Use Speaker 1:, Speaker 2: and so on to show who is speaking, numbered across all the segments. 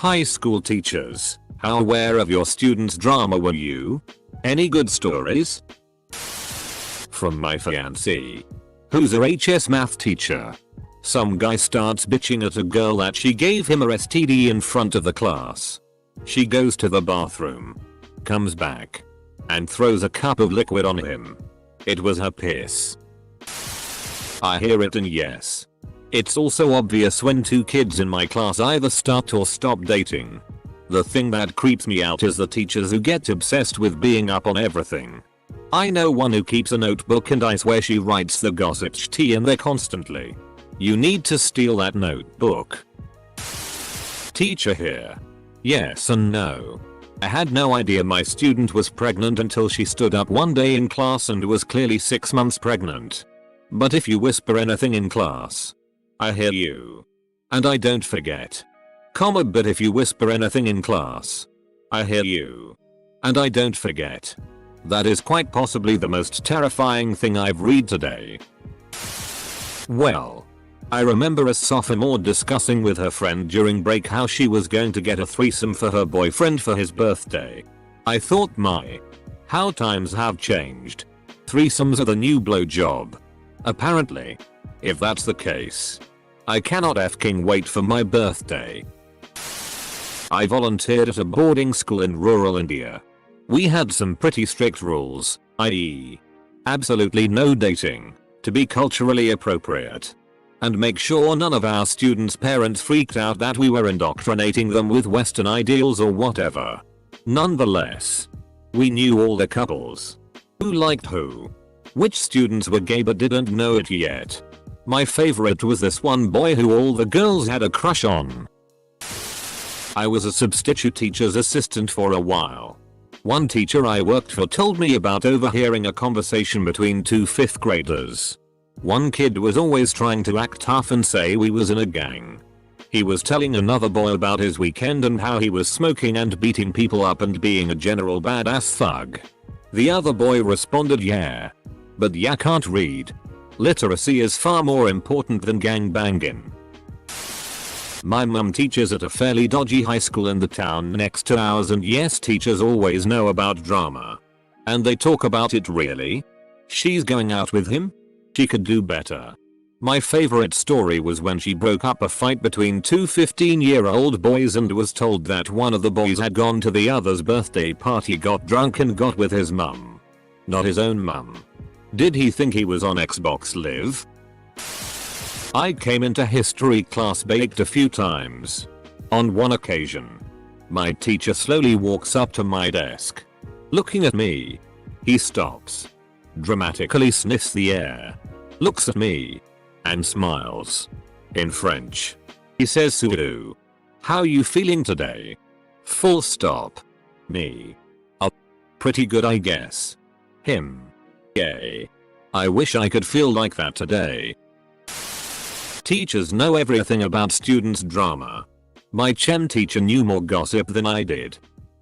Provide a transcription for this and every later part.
Speaker 1: High school teachers, how aware of your students' drama were you? Any good stories? From my fiancée, who's a HS math teacher. Some guy starts bitching at a girl that she gave him a STD in front of the class. She goes to the bathroom, comes back, and throws a cup of liquid on him. It was her piss. I hear it, and yes, it's also obvious when two kids in my class either start or stop dating. The thing that creeps me out is the teachers who get obsessed with being up on everything. I know one who keeps a notebook and I swear she writes the gossip tea in there constantly. You need to steal that notebook. Teacher here. Yes and no. I had no idea my student was pregnant until she stood up one day in class and was clearly 6 months pregnant. But if you whisper anything in class, I hear you. And I don't forget. But if you whisper anything in class, I hear you. And I don't forget. That is quite possibly the most terrifying thing I've read today. Well, I remember a sophomore discussing with her friend during break how she was going to get a threesome for her boyfriend for his birthday. I thought, how times have changed. Threesomes are the new blowjob. Apparently. If that's the case, I cannot f***ing wait for my birthday. I volunteered at a boarding school in rural India. We had some pretty strict rules, i.e. absolutely no dating, to be culturally appropriate, and make sure none of our students' parents freaked out that we were indoctrinating them with Western ideals or whatever. Nonetheless, we knew all the couples, who liked who, which students were gay but didn't know it yet. My favorite was this one boy who all the girls had a crush on. I was a substitute teacher's assistant for a while. One teacher I worked for told me about overhearing a conversation between two 5th graders. One kid was always trying to act tough and say we was in a gang. He was telling another boy about his weekend and how he was smoking and beating people up and being a general badass thug. The other boy responded, yeah. But ya can't read. Literacy is far more important than gang banging. My mum teaches at a fairly dodgy high school in the town next to ours, and yes, teachers always know about drama. And they talk about it really. She's going out with him? She could do better. My favorite story was when she broke up a fight between two 15-year-old boys and was told that one of the boys had gone to the other's birthday party, got drunk and got with his mum. Not his own mum. Did he think he was on Xbox Live? I came into history class baked a few times. On one occasion, my teacher slowly walks up to my desk. Looking at me, he stops, dramatically sniffs the air, looks at me, and smiles. In French, he says, "Sudo. How you feeling today?" Full stop. Me. Oh, pretty good, I guess. Him. Yay. I wish I could feel like that today. Teachers know everything about students' drama. My chem teacher knew more gossip than I did.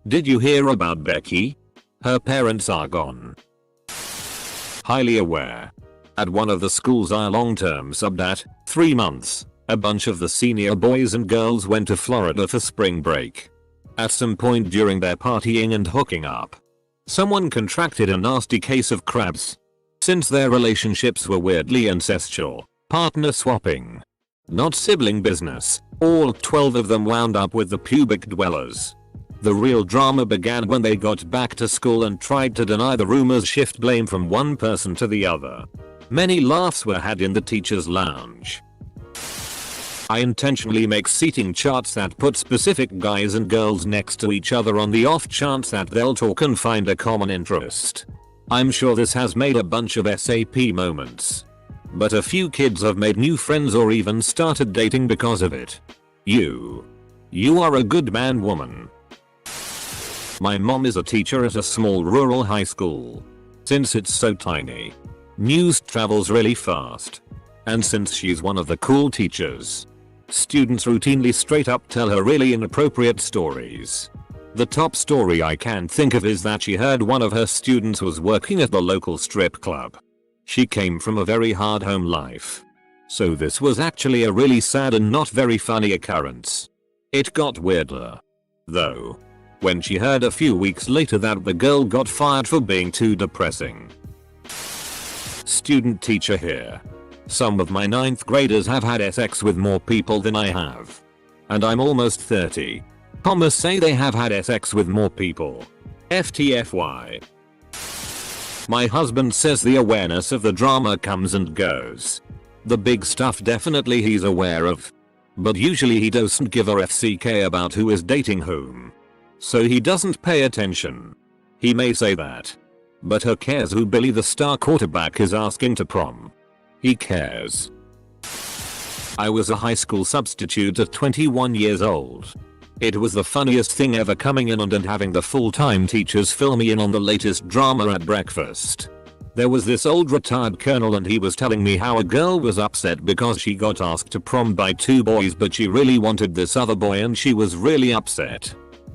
Speaker 1: Did you hear about Becky? Her parents are gone. Highly aware. At one of the schools I long-term subbed at, 3 months, a bunch of the senior boys and girls went to Florida for spring break. At some point during their partying and hooking up, someone contracted a nasty case of crabs. Since their relationships were weirdly incestual, partner swapping, not sibling business, all 12 of them wound up with the pubic dwellers. The real drama began when they got back to school and tried to deny the rumors, shift blame from one person to the other. Many laughs were had in the teacher's lounge. I intentionally make seating charts that put specific guys and girls next to each other on the off chance that they'll talk and find a common interest. I'm sure this has made a bunch of SAP moments. But a few kids have made new friends or even started dating because of it. You are a good man, woman. My mom is a teacher at a small rural high school. Since it's so tiny, news travels really fast. And since she's one of the cool teachers, students routinely straight up tell her really inappropriate stories. The top story I can think of is that she heard one of her students was working at the local strip club. She came from a very hard home life. So this was actually a really sad and not very funny occurrence. It got weirder, though, when she heard a few weeks later that the girl got fired for being too depressing. Student teacher here. Some of my 9th graders have had sex with more people than I have. And I'm almost 30. Commas say they have had sex with more people. FTFY. My husband says the awareness of the drama comes and goes. The big stuff definitely he's aware of. But usually he doesn't give a FCK about who is dating whom. So he doesn't pay attention. He may say that. But who cares who Billy the star quarterback is asking to prom? He cares. I was a high school substitute at 21 years old. It was the funniest thing ever coming in and having the full-time teachers fill me in on the latest drama at breakfast. There was this old retired colonel and he was telling me how a girl was upset because she got asked to prom by 2 boys but she really wanted this other boy and she was really upset.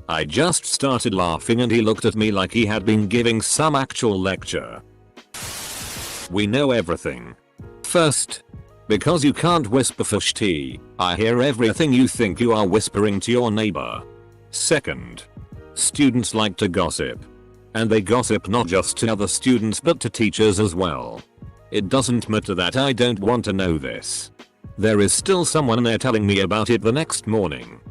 Speaker 1: I just started laughing and he looked at me like he had been giving some actual lecture. We know everything. First, because you can't whisper fish tea, I hear everything you think you are whispering to your neighbor. Second, students like to gossip. And they gossip not just to other students but to teachers as well. It doesn't matter that I don't want to know this. There is still someone there telling me about it the next morning.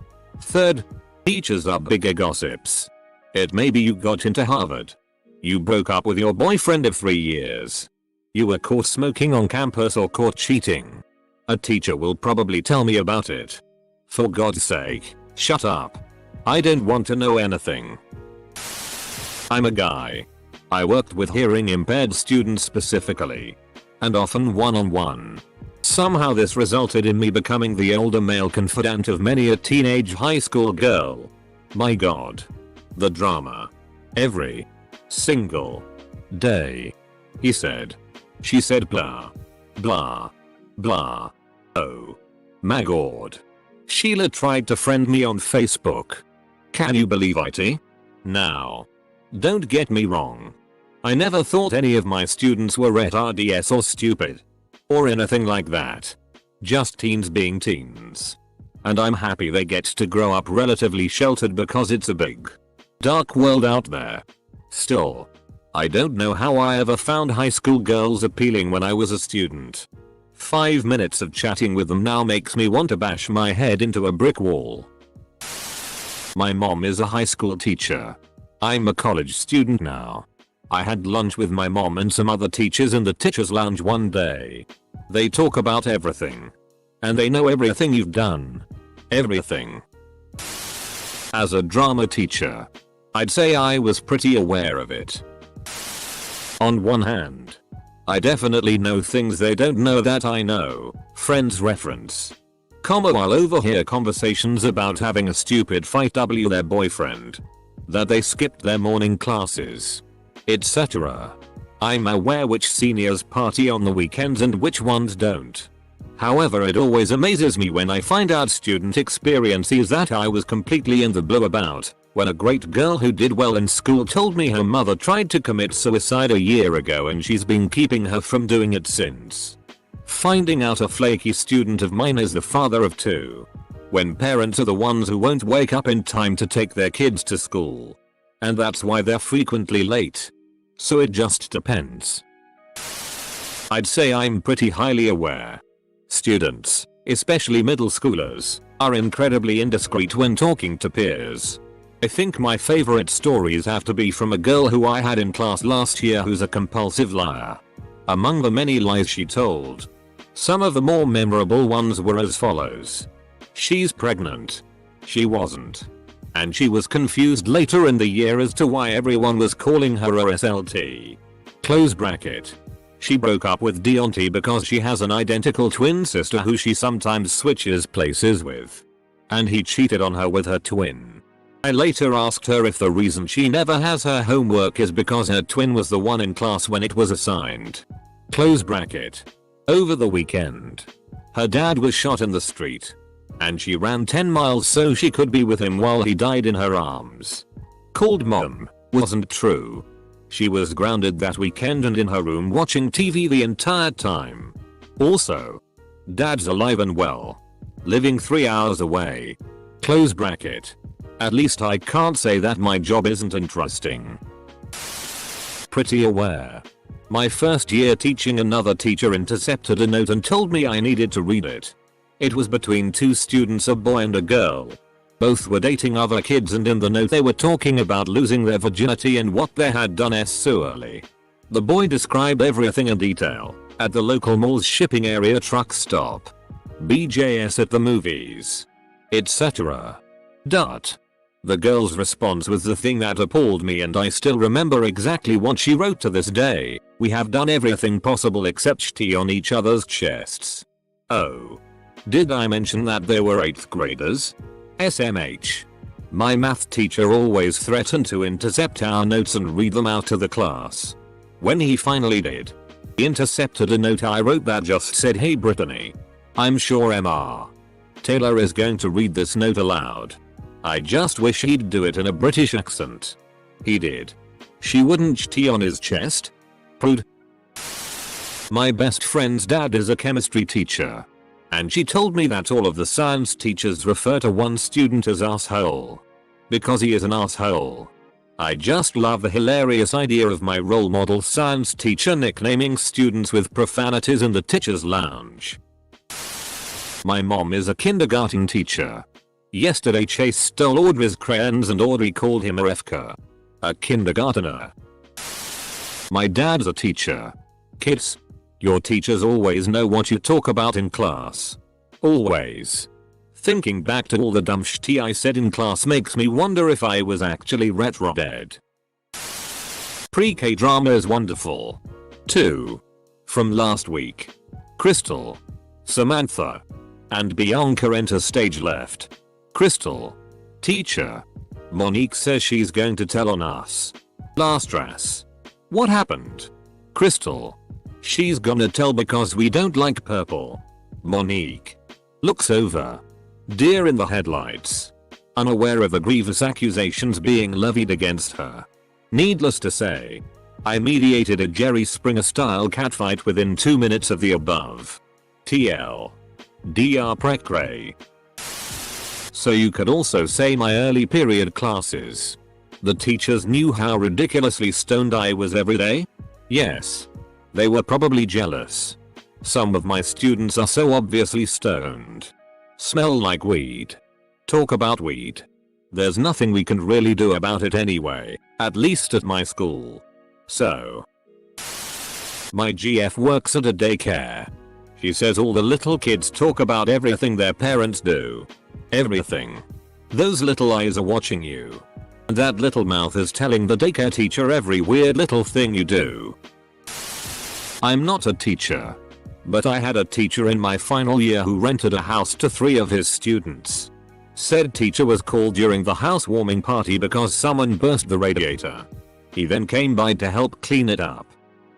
Speaker 1: Third, teachers are bigger gossips. It may be you got into Harvard. You broke up with your boyfriend of 3 years. You were caught smoking on campus or caught cheating. A teacher will probably tell me about it. For God's sake, shut up. I don't want to know anything. I'm a guy. I worked with hearing impaired students specifically. And often one-on-one. Somehow this resulted in me becoming the older male confidant of many a teenage high school girl. My God. The drama. Every single day. He said. She said blah. Blah. Blah. Oh. My God. Sheila tried to friend me on Facebook. Can you believe it? Now. Don't get me wrong. I never thought any of my students were retards or stupid. Or anything like that. Just teens being teens. And I'm happy they get to grow up relatively sheltered because it's a big, dark world out there. Still. I don't know how I ever found high school girls appealing when I was a student. 5 minutes of chatting with them now makes me want to bash my head into a brick wall. My mom is a high school teacher. I'm a college student now. I had lunch with my mom and some other teachers in the teachers lounge one day. They talk about everything. And they know everything you've done. Everything. As a drama teacher, I'd say I was pretty aware of it. On one hand, I definitely know things they don't know that I know. Friends reference. While overhear conversations about having a stupid fight with their boyfriend. That they skipped their morning classes. Etc. I'm aware which seniors party on the weekends and which ones don't. However, it always amazes me when I find out student experiences that I was completely in the blue about. When a great girl who did well in school told me her mother tried to commit suicide a year ago and she's been keeping her from doing it since. Finding out a flaky student of mine is the father of 2. When parents are the ones who won't wake up in time to take their kids to school. And that's why they're frequently late. So it just depends. I'd say I'm pretty highly aware. Students, especially middle schoolers, are incredibly indiscreet when talking to peers. I think my favorite stories have to be from a girl who I had in class last year who's a compulsive liar. Among the many lies she told, some of the more memorable ones were as follows. She's pregnant. She wasn't. And she was confused later in the year as to why everyone was calling her a SLT. Close bracket. She broke up with Deonte because she has an identical twin sister who she sometimes switches places with. And he cheated on her with her twin. I later asked her if the reason she never has her homework is because her twin was the one in class when it was assigned. Close bracket. Over the weekend, her dad was shot in the street. And she ran 10 miles so she could be with him while he died in her arms. Called mom. Wasn't true. She was grounded that weekend and in her room watching TV the entire time. Also, dad's alive and well. Living 3 hours away. Close bracket. At least I can't say that my job isn't interesting. Pretty aware. My first year teaching, another teacher intercepted a note and told me I needed to read it. It was between two students, a boy and a girl. Both were dating other kids, and in the note they were talking about losing their virginity and what they had done so early. The boy described everything in detail. At the local mall's shipping area, truck stop, BJS at the movies, etc. The girl's response was the thing that appalled me, and I still remember exactly what she wrote to this day. We have done everything possible except sh*t on each other's chests. Oh. Did I mention that they were 8th graders? SMH. My math teacher always threatened to intercept our notes and read them out to the class. When he finally did, he intercepted a note I wrote that just said, "Hey Brittany, I'm sure Mr. Taylor is going to read this note aloud. I just wish he'd do it in a British accent." He did. She wouldn't sh*t on his chest? Prude. My best friend's dad is a chemistry teacher, and she told me that all of the science teachers refer to one student as asshole because he is an asshole. I just love the hilarious idea of my role model science teacher nicknaming students with profanities in the teacher's lounge. My mom is a kindergarten teacher. Yesterday Chase stole Audrey's crayons and Audrey called him a FK. A kindergartner. My dad's a teacher. Kids, your teachers always know what you talk about in class. Always. Thinking back to all the dumb sh*t I said in class makes me wonder if I was actually retro dead. Pre-K drama is wonderful. 2. From last week. Crystal, Samantha, and Bianca enter stage left. Crystal. Teacher. Monique says she's going to tell on us. Lastras. What happened? Crystal. She's gonna tell because we don't like purple. Monique. Looks over. Deer in the headlights. Unaware of the grievous accusations being levied against her. Needless to say, I mediated a Jerry Springer style catfight within 2 minutes of the above. TL. Dr. Precray. So you could also say my early period classes. The teachers knew how ridiculously stoned I was every day? Yes. They were probably jealous. Some of my students are so obviously stoned. Smell like weed. Talk about weed. There's nothing we can really do about it anyway, at least at my school. So. My GF works at a daycare. She says all the little kids talk about everything their parents do. Everything. Those little eyes are watching you. And that little mouth is telling the daycare teacher every weird little thing you do. I'm not a teacher, but I had a teacher in my final year who rented a house to 3 of his students. Said teacher was called during the housewarming party because someone burst the radiator. He then came by to help clean it up.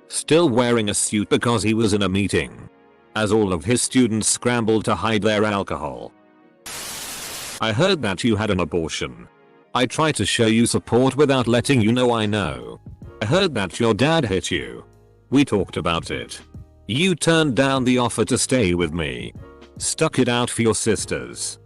Speaker 1: Still wearing a suit because he was in a meeting, as all of his students scrambled to hide their alcohol. I heard that you had an abortion. I try to show you support without letting you know I know. I heard that your dad hit you. We talked about it. You turned down the offer to stay with me. Stuck it out for your sisters.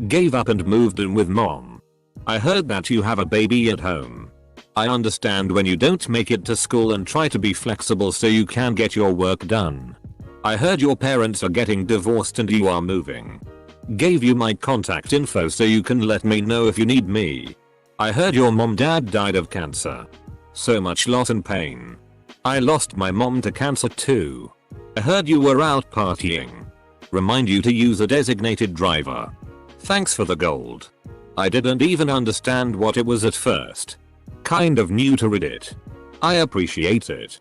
Speaker 1: Gave up and moved in with mom. I heard that you have a baby at home. I understand when you don't make it to school and try to be flexible so you can get your work done. I heard your parents are getting divorced and you are moving. Gave you my contact info so you can let me know if you need me. I heard your dad died of cancer. So much loss and pain. I lost my mom to cancer too. I heard you were out partying. Remind you to use a designated driver. Thanks for the gold. I didn't even understand what it was at first. Kind of new to Reddit. I appreciate it.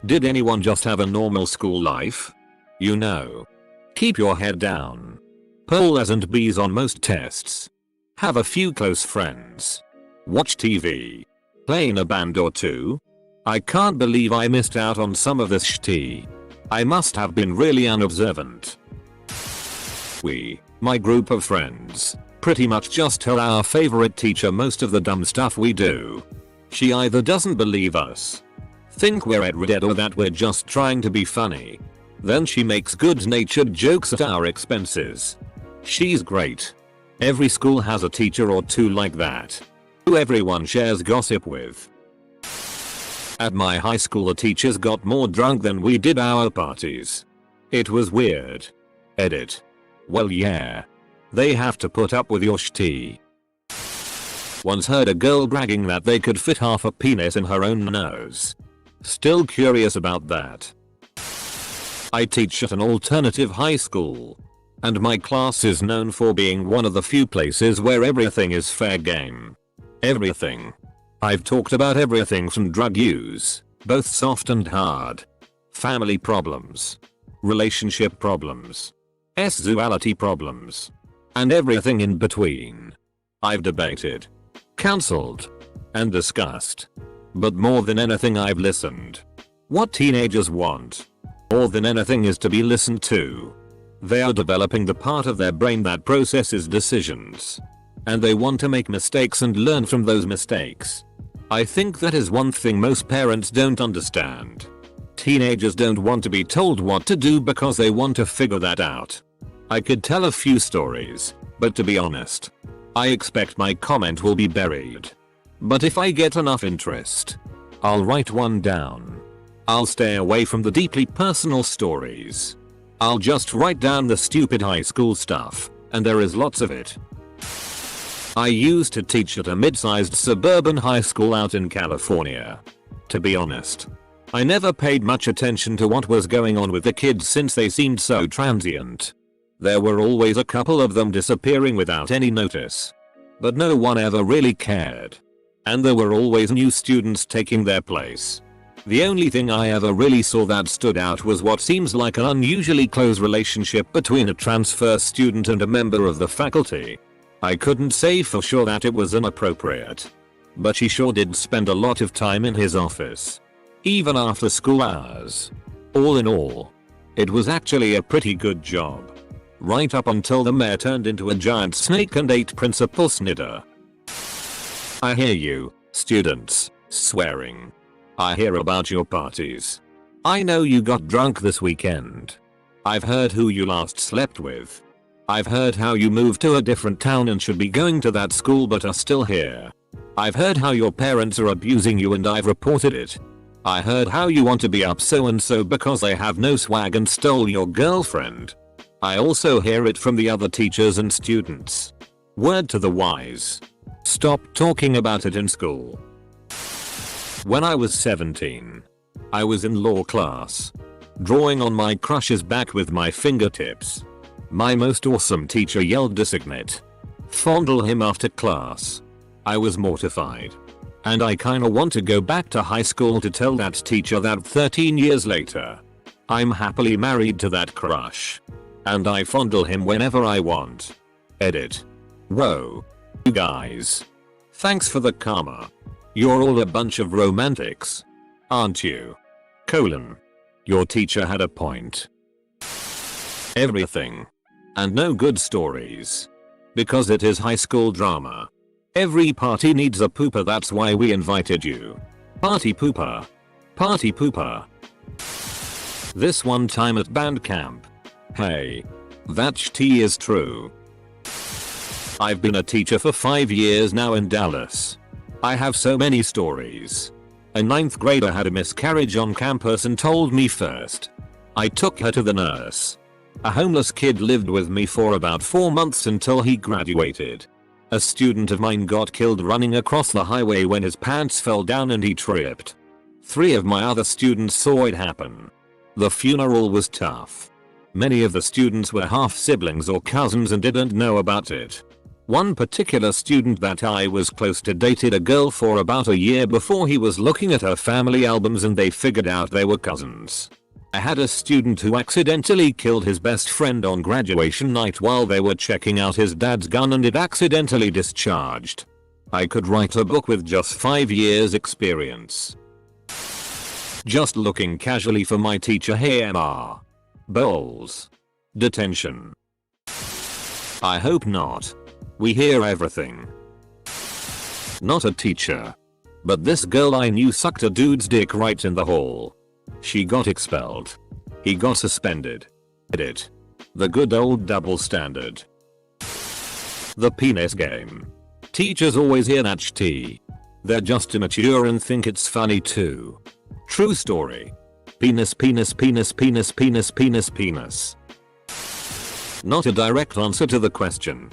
Speaker 1: Did anyone just have a normal school life? You know. Keep your head down. Poll A's and B's on most tests. Have a few close friends. Watch TV. Play in a band or 2. I can't believe I missed out on some of this sh*t. I must have been really unobservant. We, my group of friends, pretty much just tell our favorite teacher most of the dumb stuff we do. She either doesn't believe us, think we're Reddit, or that we're just trying to be funny. Then she makes good-natured jokes at our expenses. She's great. Every school has a teacher or two like that, who everyone shares gossip with. At my high school the teachers got more drunk than we did our parties. It was weird. Edit. Well yeah. They have to put up with your shitty. Once heard a girl bragging that they could fit half a penis in her own nose. Still curious about that. I teach at an alternative high school, and my class is known for being one of the few places where everything is fair game. Everything. I've talked about everything from drug use, both soft and hard, family problems, relationship problems, sexuality problems, and everything in between. I've debated, counseled, and discussed. But more than anything I've listened. What teenagers want, more than anything, is to be listened to. They are developing the part of their brain that processes decisions. And they want to make mistakes and learn from those mistakes. I think that is one thing most parents don't understand. Teenagers don't want to be told what to do because they want to figure that out. I could tell a few stories, but to be honest, I expect my comment will be buried. But if I get enough interest, I'll write one down. I'll stay away from the deeply personal stories. I'll just write down the stupid high school stuff, and there is lots of it. I used to teach at a mid-sized suburban high school out in California. To be honest, I never paid much attention to what was going on with the kids since they seemed so transient. There were always a couple of them disappearing without any notice. But no one ever really cared. And there were always new students taking their place. The only thing I ever really saw that stood out was what seems like an unusually close relationship between a transfer student and a member of the faculty. I couldn't say for sure that it was inappropriate, but she sure did spend a lot of time in his office, even after school hours. All in all, it was actually a pretty good job. Right up until the mayor turned into a giant snake and ate Principal Snider. I hear you, students, swearing. I hear about your parties. I know you got drunk this weekend. I've heard who you last slept with. I've heard how you moved to a different town and should be going to that school but are still here. I've heard how your parents are abusing you and I've reported it. I heard how you want to be up so and so because they have no swag and stole your girlfriend. I also hear it from the other teachers and students. Word to the wise. Stop talking about it in school. When I was 17, I was in law class, drawing on my crush's back with my fingertips. My most awesome teacher yelled designate. Fondle him after class. I was mortified. And I kinda want to go back to high school to tell that teacher that 13 years later, I'm happily married to that crush. And I fondle him whenever I want. Edit. Whoa. You guys. Thanks for the karma. You're all a bunch of romantics. Aren't you? Your teacher had a point. Everything. And no good stories. Because it is high school drama. Every party needs a pooper, that's why we invited you. Party pooper. Party pooper. This one time at band camp. Hey. That shitty is true. I've been a teacher for 5 years now in Dallas. I have so many stories. A 9th grader had a miscarriage on campus and told me first. I took her to the nurse. A homeless kid lived with me for about 4 months until he graduated. A student of mine got killed running across the highway when his pants fell down and he tripped. 3 of my other students saw it happen. The funeral was tough. Many of the students were half siblings or cousins and didn't know about it. One particular student that I was close to dated a girl for about a year before he was looking at her family albums and they figured out they were cousins. I had a student who accidentally killed his best friend on graduation night while they were checking out his dad's gun and it accidentally discharged. I could write a book with just 5 years experience. Just looking casually for my teacher here. Bowls. Detention. I hope not. We hear everything. Not a teacher. But this girl I knew sucked a dude's dick right in the hall. She got expelled. He got suspended. Edit. The good old double standard. The penis game. Teachers always hear that shit. They're just immature and think it's funny too. True story. Penis penis penis penis penis penis penis. Not a direct answer to the question,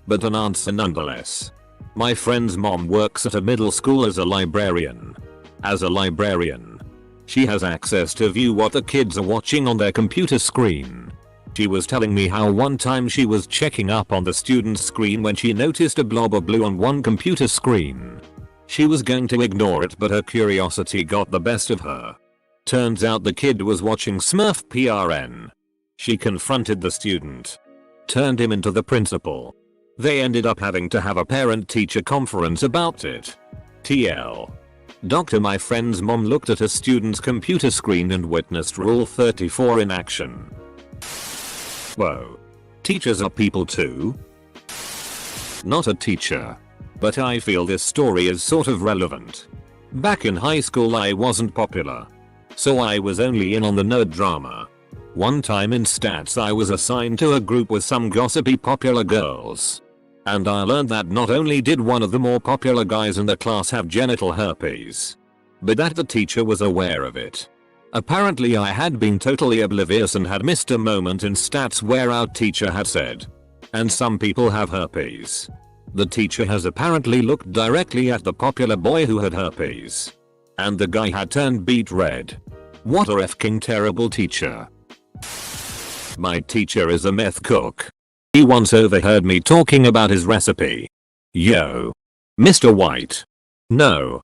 Speaker 1: but an answer nonetheless. My friend's mom works at a middle school as a librarian. As a librarian, she has access to view what the kids are watching on their computer screen. She was telling me how one time she was checking up on the student's screen when she noticed a blob of blue on one computer screen. She was going to ignore it, but her curiosity got the best of her. Turns out the kid was watching Smurf PRN. She confronted the student, turned him into the principal. They ended up having to have a parent-teacher conference about it. TL. My friend's mom looked at a student's computer screen and witnessed Rule 34 in action. Whoa. Teachers are people too? Not a teacher, but I feel this story is sort of relevant. Back in high school I wasn't popular, so I was only in on the nerd drama. One time in stats I was assigned to a group with some gossipy popular girls. And I learned that not only did one of the more popular guys in the class have genital herpes, but that the teacher was aware of it. Apparently I had been totally oblivious and had missed a moment in stats where our teacher had said, "And some people have herpes." The teacher has apparently looked directly at the popular boy who had herpes, and the guy had turned beet red. What a f***ing terrible teacher. My teacher is a meth cook. He once overheard me talking about his recipe. Yo. Mr. White. No.